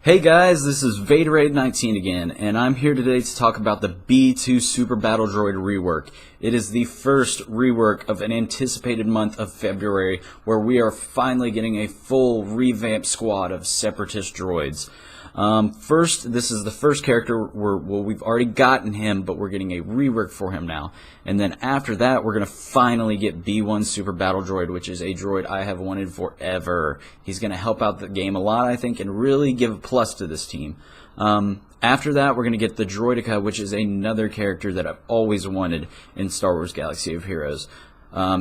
Hey guys, this is Vaderade19 again, and I'm here today to talk about the B2 Super Battle Droid rework. It is the first rework of an anticipated month of February, where we are finally getting a full revamped squad of Separatist droids. First, this is the first character we've already gotten him, but we're getting a rework for him now. And then after that, we're going to finally get B1 Super Battle Droid, which is a droid I have wanted forever. He's going to help out the game a lot, I think, and really give a plus to this team. After that, we're going to get the Droideka, which is another character that I've always wanted in Star Wars Galaxy of Heroes.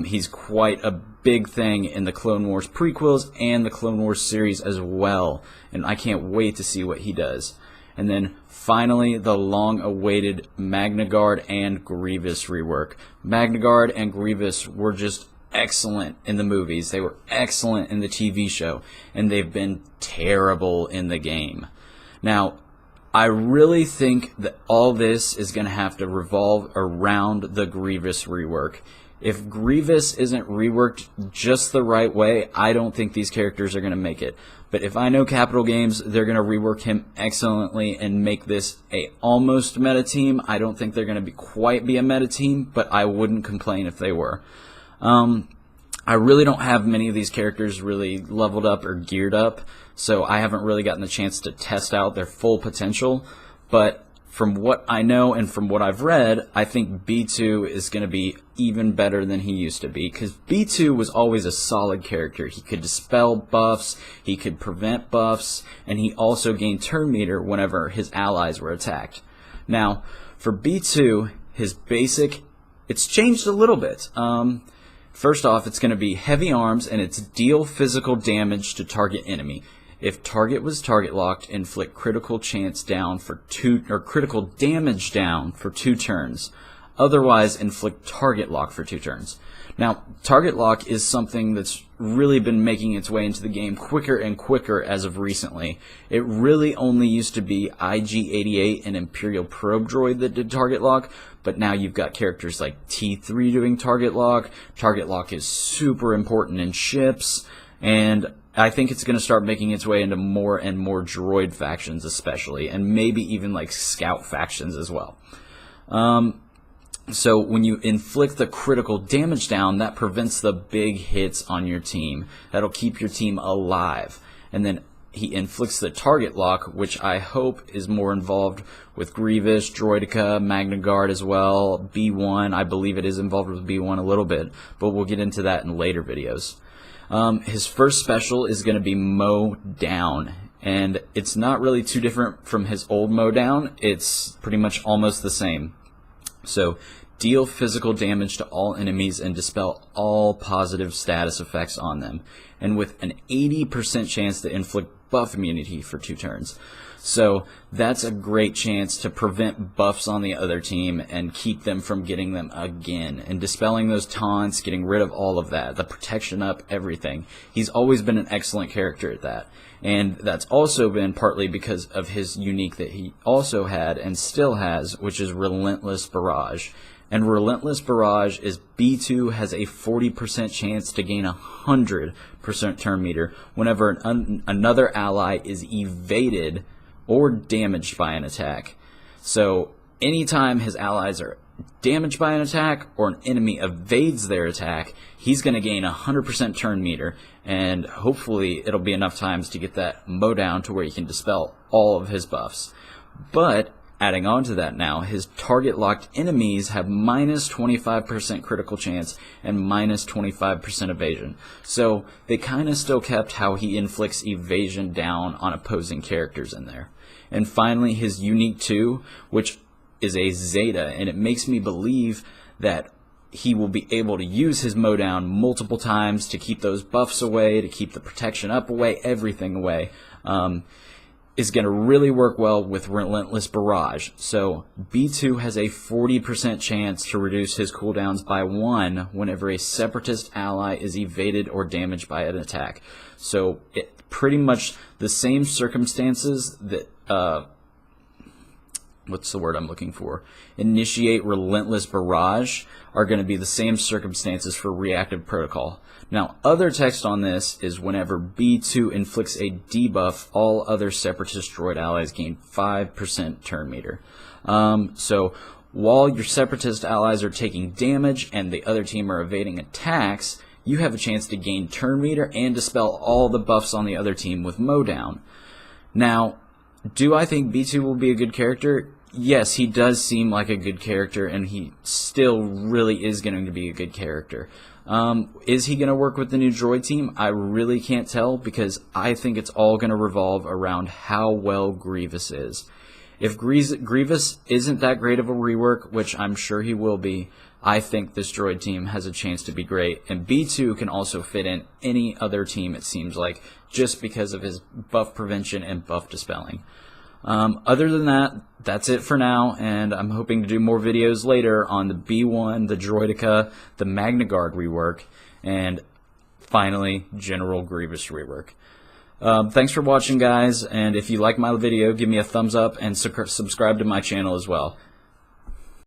He's quite a big thing in the Clone Wars prequels and the Clone Wars series as well, and I can't wait to see what he does. And then finally, the long-awaited Magna Guard and Grievous rework. Magna Guard and Grievous were just excellent in the movies. They were excellent in the TV show, and they've been terrible in the game. Now, I really think that all this is going to have to revolve around the Grievous rework. If Grievous isn't reworked just the right way, I don't think these characters are going to make it. But if I know Capital Games, they're going to rework him excellently and make this a almost meta team. I don't think they're going to quite be a meta team, but I wouldn't complain if they were. I really don't have many of these characters really leveled up or geared up, so I haven't really gotten the chance to test out their full potential. But from what I know and from what I've read, I think B2 is going to be even better than he used to be, because B2 was always a solid character. He could dispel buffs, he could prevent buffs, and he also gained turn meter whenever his allies were attacked. Now, for B2, his basic, it's changed a little bit. First off, it's going to be heavy arms, and it's deal physical damage to target enemy. If target was target locked, inflict critical chance down for critical damage down for 2 turns. Otherwise, inflict target lock for 2 turns. Now, target lock is something that's really been making its way into the game quicker and quicker as of recently. It really only used to be IG-88 and Imperial Probe Droid that did target lock, but now you've got characters like T3 doing target lock. Target lock is super important in ships, and I think it's going to start making its way into more and more droid factions especially, and maybe even like scout factions as well. So when you inflict the critical damage down, that prevents the big hits on your team. That'll keep your team alive. And then he inflicts the target lock, which I hope is more involved with Grievous, Droideka, Magna Guard as well, B1. I believe it is involved with B1 a little bit, but we'll get into that in later videos. His first special is going to be Mow Down, and it's not really too different from his old Mow Down. It's pretty much almost the same. So, deal physical damage to all enemies and dispel all positive status effects on them, and with an 80% chance to inflict buff immunity for 2 turns. So that's a great chance to prevent buffs on the other team and keep them from getting them again, and dispelling those taunts, getting rid of all of that, the protection up, everything. He's always been an excellent character at that, and that's also been partly because of his unique that he also had and still has, which is Relentless Barrage. And Relentless Barrage is B2 has a 40% chance to gain 100% turn meter whenever another ally is evaded or damaged by an attack. So anytime his allies are damaged by an attack or an enemy evades their attack, he's going to gain 100% turn meter, and hopefully it'll be enough times to get that mow down to where he can dispel all of his buffs. But adding on to that now, his target locked enemies have minus 25% critical chance and minus 25% evasion. So they kind of still kept how he inflicts evasion down on opposing characters in there. And finally, his unique 2, which is a Zeta, and it makes me believe that he will be able to use his mow down multiple times to keep those buffs away, to keep the protection up away, everything away. Is going to really work well with Relentless Barrage. So B2 has a 40% chance to reduce his cooldowns by 1 whenever a Separatist ally is evaded or damaged by an attack. So it pretty much the same circumstances that what's the word I'm looking for? Initiate Relentless Barrage are going to be the same circumstances for Reactive Protocol. Now, other text on this is whenever B2 inflicts a debuff, all other Separatist droid allies gain 5% turn meter. So while your Separatist allies are taking damage and the other team are evading attacks, you have a chance to gain turn meter and dispel all the buffs on the other team with Mowdown. Now, do I think B2 will be a good character? Yes, he does seem like a good character, and he still really is going to be a good character. Is he going to work with the new droid team? I really can't tell, because I think it's all going to revolve around how well Grievous is. If Grievous isn't that great of a rework, which I'm sure he will be, I think this droid team has a chance to be great. And B2 can also fit in any other team, it seems like, just because of his buff prevention and buff dispelling. Other than that, that's it for now, and I'm hoping to do more videos later on the B1, the Droidica, the Magna Guard rework, and finally, General Grievous rework. Thanks for watching, guys, and if you like my video, give me a thumbs up and subscribe to my channel as well.